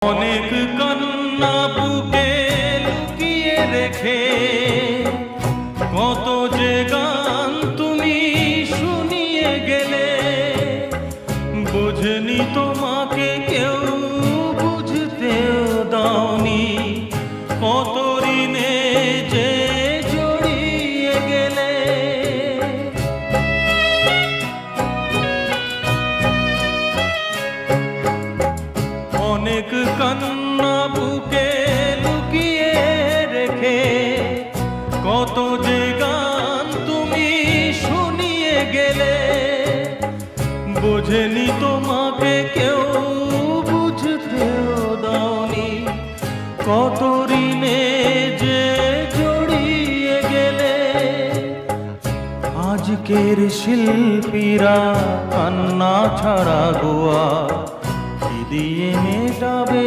অনেক কান্না বুকে লুকিয়ে রেখে কত যে গান তুমি শুনিয়ে গেলে, বুঝনি তোমাকে কেউ বুঝতেও দাওনি, কত ঋণে যে জড়িয়ে গেলে। অনেক কান্না বুকে লুকিয়ে রেখে কত যে গান তুমি শুনিয়ে গেলে, বুঝেনি তোমাকে কেউ বুঝতেও দাওনি, কত ঋণে যে জড়িয়ে গেলে। আজকের শিল্পীরা কান্না ছাড়া গোয়া দিয়ে মেটাবে